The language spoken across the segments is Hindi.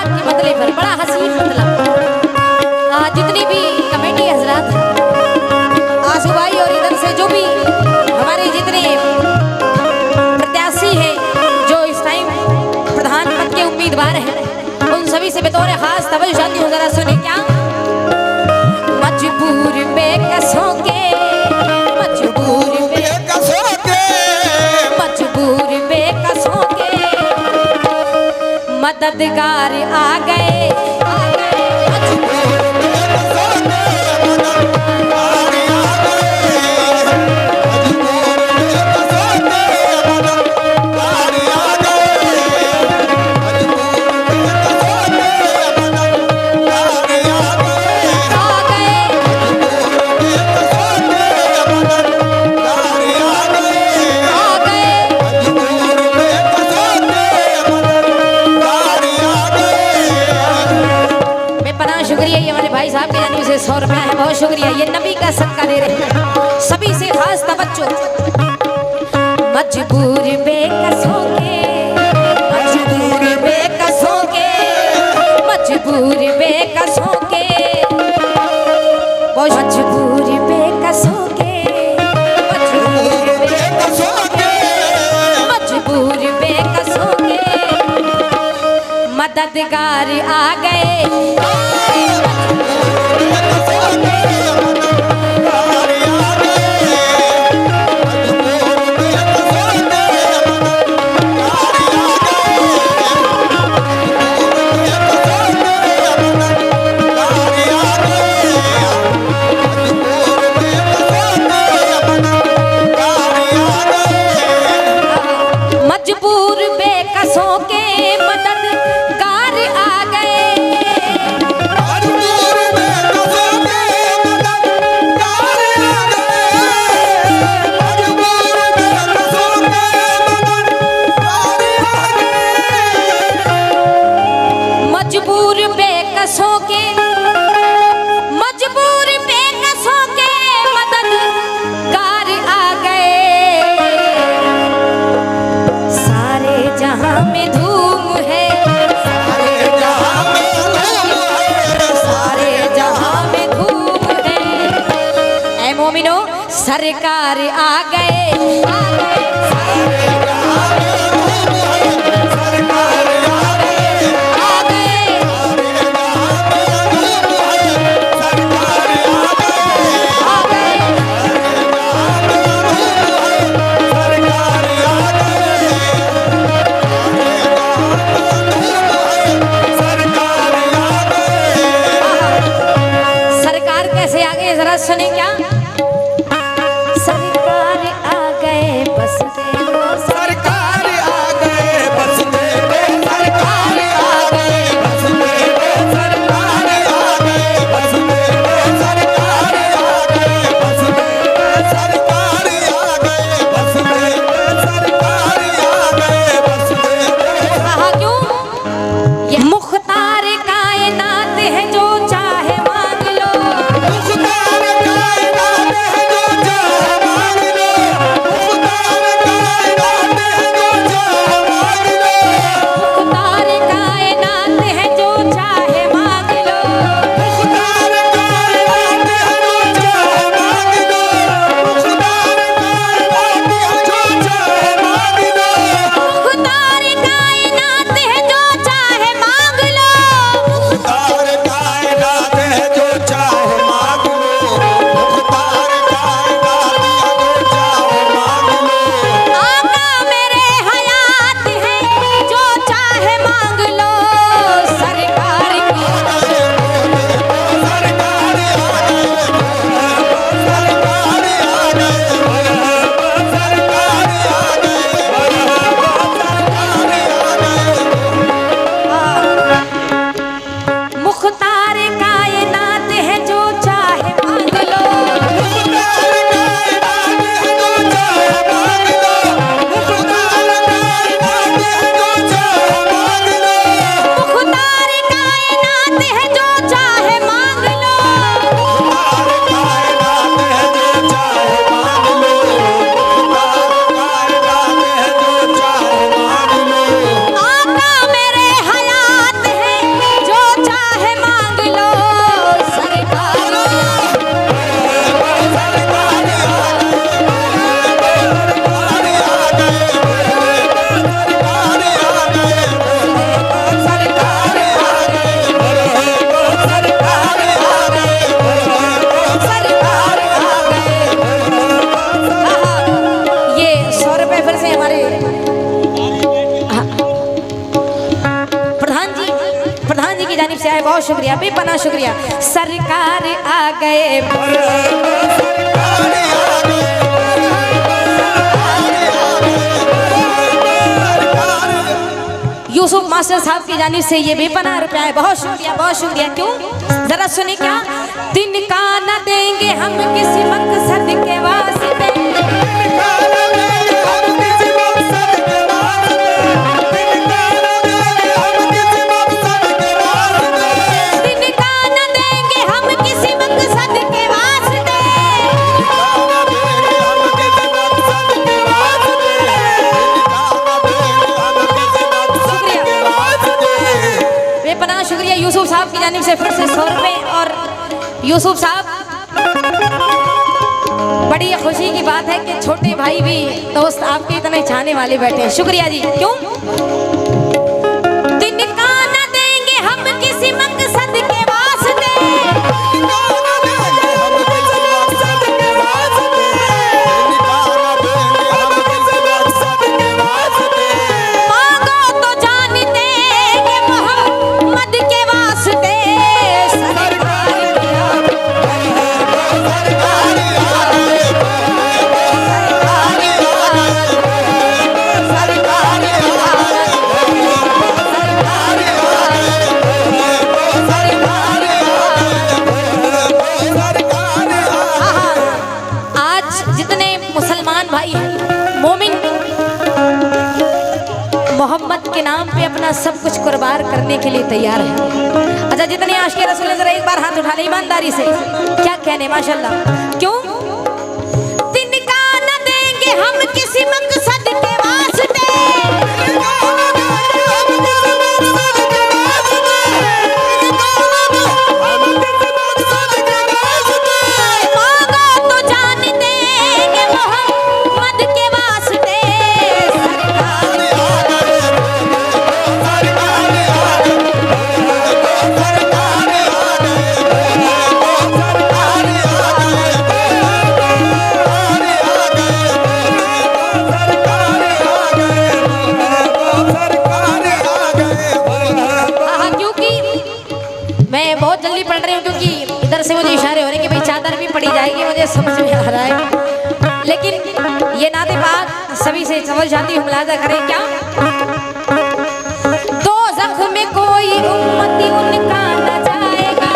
भगवान के मतले पर बड़ा हसीन मतलब। जितनी भी कमेटी हजरात आंसू भाई और इधर से जो भी हमारे जितने प्रत्याशी हैं जो इस टाइम प्रधान पद के उम्मीदवार हैं उन सभी से बतौर खास तवज्जो चाहती हूँ, जरा सुने क्या। मजबूर बेकसों के मजबूर बेकसों के मजबूर बेकसों के मददगार आ गए भाई साहब के जाने से 100 रुपया है, बहुत शुक्रिया। ये नबी का सदका दे रहे हैं सभी से खास तवज्जो। मजबूर बेकसों के मजबूर बेकसों के मजबूर बेकसों के मजबूर बेकसों के मजबूर बेकसों के मजबूर बेकसों के मददगार आ गए। मजबूर बेकसों के मददगार आ गए। मजबूर बेकसों के मजबूर बेकसों के मददगार आ गए। सारे जहां में धूम है सारे जहां में धूम है सारे जहां में धूम है। ऐ मोमिनो सरकार आ गए आ गए। सारे जहां में धूम है सरकार आ गए आ गए। सरकार कैसे आ गए जरा सुने क्या। सरकार आ गए बस देखो सरकार आ गए बस देखो सरकार आ गए बस देखो सरकार आ गए बस देखो सरकार आ गए बस देखो सरकार आ गए बस देखो सरकार आ गए बस देखो। कहा क्यों ये मुख्तार कायनात है जो चाहे मांग लो। मुख्तार कायनात की जानिब से आए, बहुत शुक्रिया, बेपनाह शुक्रिया। सरकार आ गए, यूसुफ मास्टर साहब की जानिब से ये बेपनाह रुपया है, बहुत शुक्रिया, बहुत शुक्रिया। क्यों, जरा सुनिए क्या। तिनका न देंगे हम किसी मकसद के वास्ते, यूसुफ साहब की जानिब से फिर से 100 रुपए। और यूसुफ साहब, बड़ी खुशी की बात है कि छोटे भाई भी दोस्त आपके इतने चाहने वाले बैठे हैं, शुक्रिया जी। क्यों, तिनका न देंगे हम किसी मकसद के वास्ते, मांगो तो जान देंगे मोहम्मद के वास्ते। मोहम्मद के नाम पे अपना सब कुछ कुर्बान करने के लिए तैयार है। अच्छा, जितने आशिक रसूल जरा एक बार हाथ उठा ले ईमानदारी से, क्या कहने, माशाल्लाह। क्यों, तिनका न देंगे हम किसी मकसद के वास्ते, मांगो तो जान देंगे मोहम्मद के वास्ते। मैं बहुत जल्दी पढ़ रही हूँ क्योंकि इधर से मुझे इशारे हो रहे हैं कि भाई चादर भी पड़ी जाएगी, मुझे समझ में आ रहा है। लेकिन ये नाते पाक सभी से समझ जाती हूँ, मुलाजा करें क्या। दो ज़ख्म में कोई उम्मती उनका न जाएगा,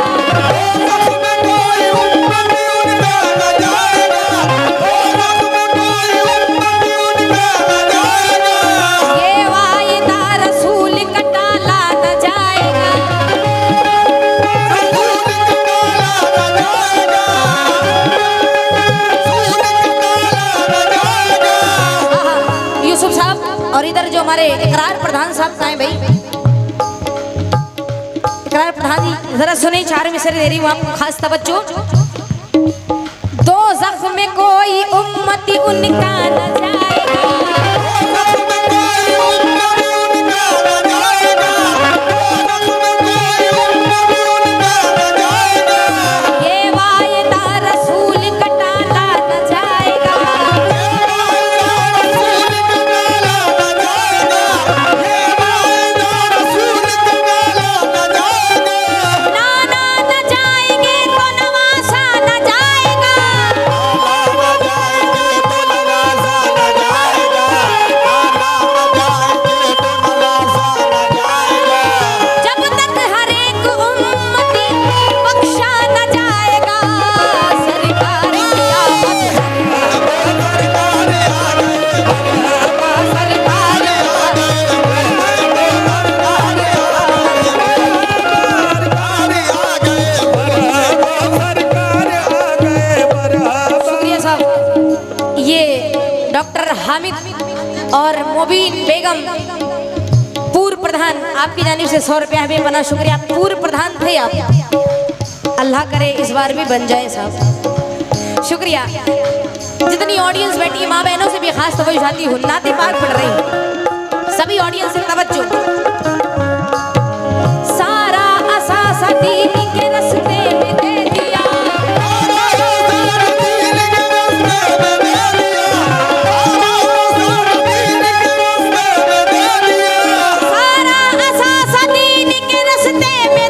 ये वायदा रसूल का टाला न जाएगा। यूसुफ साहब और इधर जो हमारे इकरार प्रधान साहब का है भाई, इकरार प्रधान जी जरा सुने, 4 मिसरे दे रही हूँ आपको, खास तवज्जो। दो ज़ख्म में कोई उम्मती उनका न जाएगा, ये वायदा रसूल का टाला न जाएगा। नाना न जाएंगे तो नवासा न जाएगा, जब तक हर एक उम्मती बख्शा न जाएगा। सरकार की आमद, शुक्रिया साहब। ये डॉक्टर हामिद और मोबीन बेगम पूर्व प्रधान, आपकी जानिब से 100 रुपया हमें बना, शुक्रिया। पूर्व प्रधान थे आप, अल्लाह करे इस बार भी बन जाए साहब, शुक्रिया। जितनी ऑडियंस बैठी है माँ बहनों से भी खास तवज्जो चाहती हूँ, नाते पाक पढ़ रही हूँ, सभी ऑडियंस से तवज्जो। सारा असासा दीन के रस्ते में दे दिया, सारा असासा दीन के रस्ते में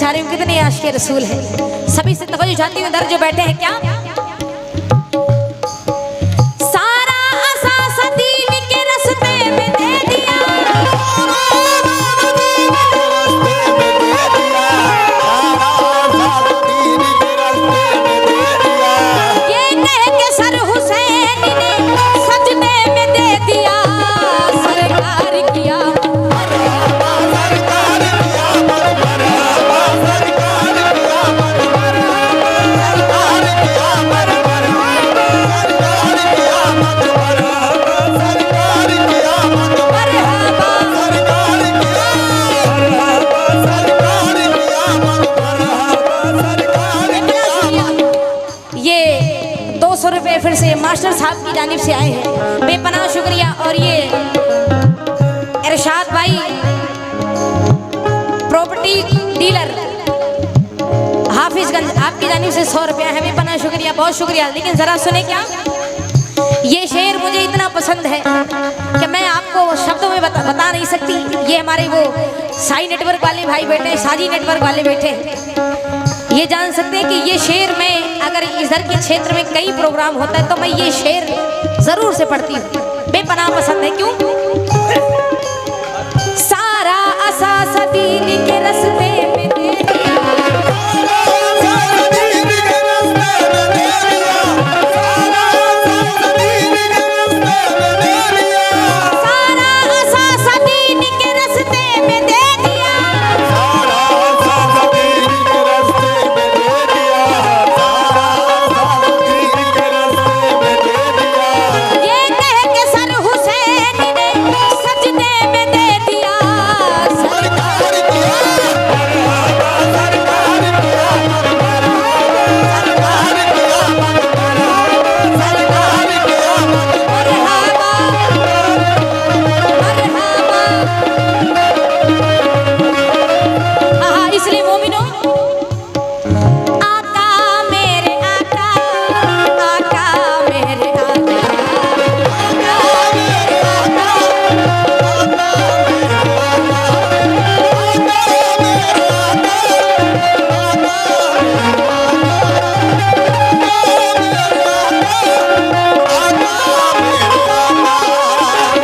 सारे में कितने आशिक रसूल हैं। सभी से तवज्जो चाहती हूँ, दर जो बैठे हैं क्या सारा असास दीन के रास्ते में दे दिया, ये कह के सर हुसैन ने सजदे में दे दिया, सरकार किया फिर से मास्टर साहब की जानिब से आए हैं, बेपनाह शुक्रिया। और ये इरशाद भाई प्रॉपर्टी डीलर हाफिजगंज, आपकी जानिब से 100 रुपया है, बेपनाह शुक्रिया, बहुत शुक्रिया। लेकिन जरा सुने क्या, ये शेर मुझे इतना पसंद है कि मैं आपको शब्दों में बता नहीं सकती। ये हमारे वो साई नेटवर्क वाले भाई बैठे, साजी नेटवर्क वाले बैठे, ये जान सकते हैं कि ये शेर में अगर इधर के क्षेत्र में कई प्रोग्राम होता है तो मैं ये शेर जरूर से पढ़ती हूँ, बेपनाह पसंद है। क्यों सारा असास दीन के रास्ते में दे दिया, सारा असास दीन के रास्ते में दे दिया, ये कह के सर हुसैन ने सजदे में दे दिया, इसलिए मोमिनो आका मेरे आका, आका मेरे आका,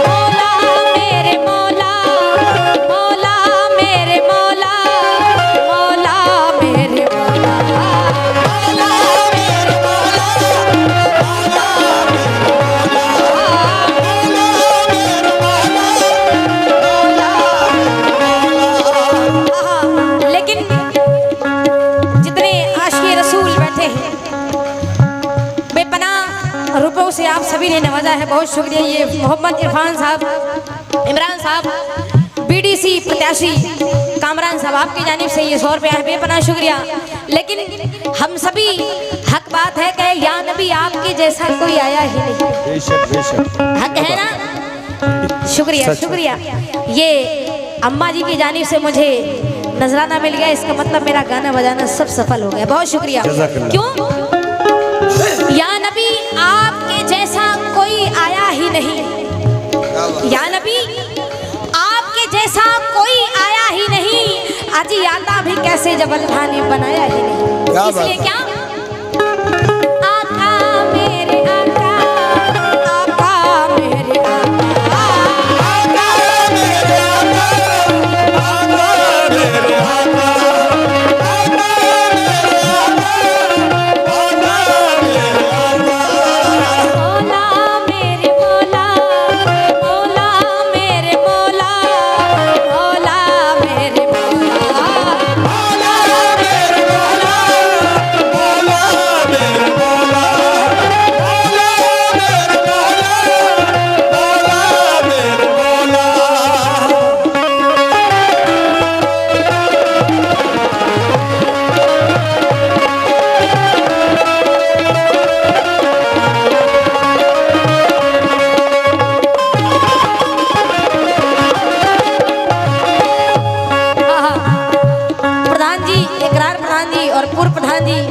मौला मेरे मौला, मौला मेरे मौला, मौला मेरे मौला, मौला मेरे मौला, लेकिन जितने आशिक़े रसूल बैठे हैं, बेपनाह रुपयों से आप सभी ने नवाजा है, बहुत शुक्रिया। ये मोहम्मद इरफान साहब, इमरान साहब, बीडीसी प्रत्याशी कामरान साहब, आपकी जानिब से ये 100 रुपया है, बेपनाह शुक्रिया। लेकिन हम सभी हक बात है कि या नबी आपके जैसा कोई आया ही नहीं, बेशक बेशक हक है ना, शुक्रिया शुक्रिया। ये अम्मा जी की जानिब से मुझे नजराना मिल गया, इसका मतलब मेरा गाना बजाना सब सफल हो गया, बहुत शुक्रिया। क्यों या नबी आपके जैसा कोई आया ही नहीं, या नबी आपके जैसा कोई आया ही नहीं, अजी आता भी कैसे जब अल्लाह ने बनाया ही नहीं। इसलिए क्या आका मेरे आका, आका मेरे आका, मौला मेरे मौला, मौला मेरे मौला, मौला मेरे मौला,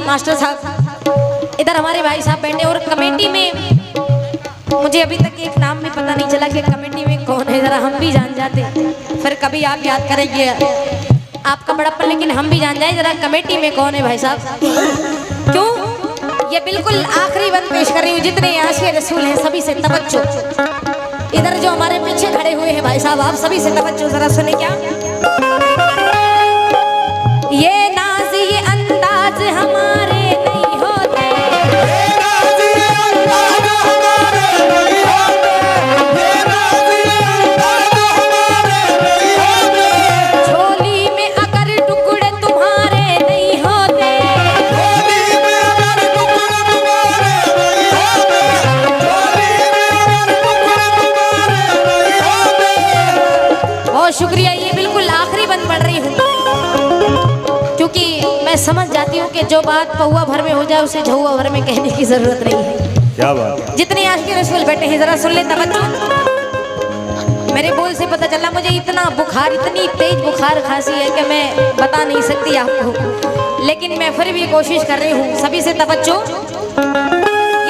मास्टर साहब, इधर हमारे भाई साहब बैठे, और कमेटी में मुझे अभी तक एक नाम भी पता नहीं चला कि कमेटी में कौन है, जरा हम भी जान जाते, फिर कभी आप याद करेंगे। आपका बड़प्पन, लेकिन हम भी जान जाए जरा कमेटी में कौन है भाई साहब। क्यों? ये बिल्कुल आखिरी बंद पेश कर रही हूँ। जितने आशिक़ रसूल हैं सभी से तवज्जो। इधर जो हमारे पीछे खड़े हुए हैं भाई साहब, आप सभी से तवज्जो, जरा सुने क्या। ये नाज ये अंदाज हमारे नहीं होते, ये नाज ये अंदाज हमारे नहीं होते, ये नाज ये अंदाज हमारे नहीं होते। झोली में अगर टुकड़े तुम्हारे नहीं होते, झोली में अगर टुकड़े तुम्हारे नहीं होते, झोली में अगर टुकड़े तुम्हारे नहीं होते। बहुत शुक्रिया। ये बिल्कुल आखिरी बंद पढ़ रही हूँ क्योंकि मैं समझ जाती हूँ कि जो बात पौवा भर में हो जाए उसे झौवा भर में कहने की जरूरत नहीं है। क्या बात है। जितने आशिक़ रसूल बैठे हैं जरा सुन ले तवज्जो। मेरे बोल से पता चला मुझे इतना बुखार, इतनी तेज बुखार खांसी है कि मैं बता नहीं सकती आपको, लेकिन मैं फिर भी कोशिश कर रही हूँ। सभी से तवज्जो।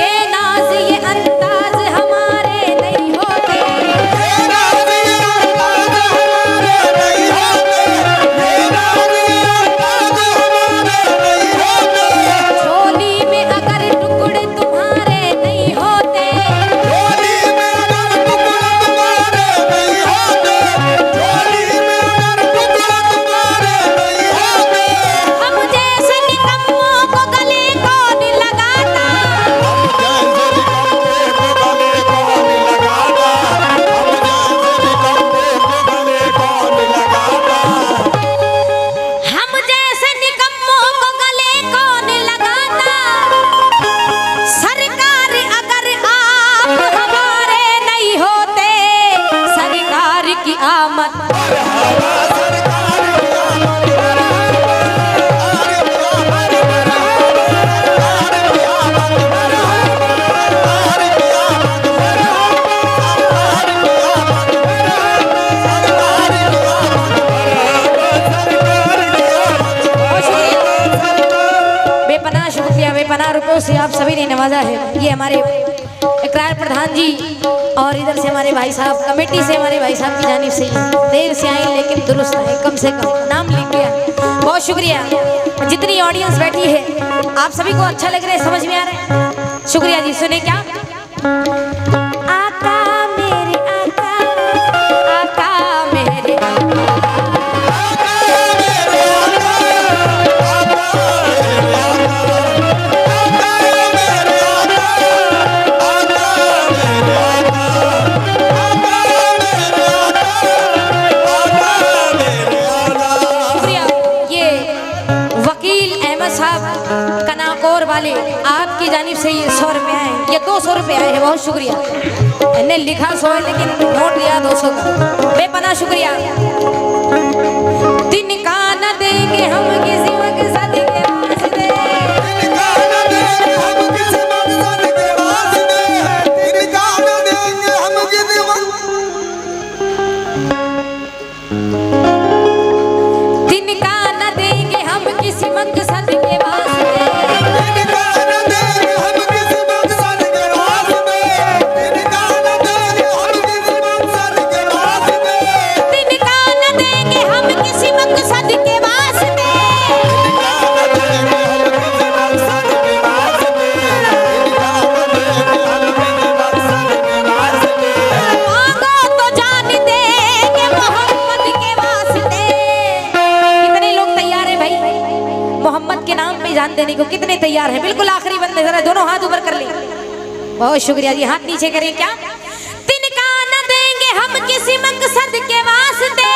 ये नाज ये अंदाज हमारे नहीं होते, ये नाज ये अंदाज हमारे नहीं होते, ये नाज ये अंदाज हमारे नहीं होते। झोली में अगर टुकड़े तुम्हारे नहीं होते, झोली में अगर टुकड़े तुम्हारे नहीं होते, झोली में अगर टुकड़े तुम्हारे नहीं होते। हम जैसे निकम्मों को गले कौन लगाता, हम जैसे निकम्मे को गले कौन लगाता, हम जैसे निकम्मे को गले कौन लगाता। हम जैसे निकम्मों को गले कौन लगाता। सरकार अगर आप हमारे नहीं होते, सरकार की आमद बेपनाह शुक्रिया, बेपनाह रुपयों से आप सभी ने नवाजा है। ये हमारे इकरार प्रधान जी और इधर से हमारे भाई साहब, कमेटी से हमारे भाई साहब की जानिब से देर से आए लेकिन दुरुस्त आए, कम से कम नाम लिख दिया। बहुत शुक्रिया। जितनी ऑडियंस बैठी है आप सभी को अच्छा लग रहा है, समझ में आ रहा है। शुक्रिया जी। सुने क्या। आका मेरे आका, आका मेरे शुक्रिया। ये वकील अहमद साहब कनाकोर वाले, आपकी जानिब से ये 100 रुपये आए, ये 200 रुपये आए हैं। बहुत शुक्रिया। इन्हें लिखा 100 है लेकिन नोट दिया 200 का। बेपनाह शुक्रिया। दिन का न देंगे हम किसी मकसद के वास्ते, इनका न देंगे हम किसी मकसद के वास्ते, इनका न देंगे हम किसी दिन का न देंगे हम किसी मकसद के वास्ते। इनका न देंगे हम किसी मकसद के वास्ते, इनका न देंगे हम किसी मकसद के वास्ते। दिन का न देंगे हम किसी मकसद के वास्ते। मांगो तो जान देंगे मोहम्मद के वास्ते। कितने लोग तैयार हैं भाई मोहम्मद के नाम पे जान देने को? कितने तैयार हैं? बिल्कुल आखिरी बंदे, जरा दोनों हाथ ऊपर कर ले। बहुत शुक्रिया जी। हाथ नीचे करें। क्या। तिनका न देंगे हम किसी मकसद के वास्ते,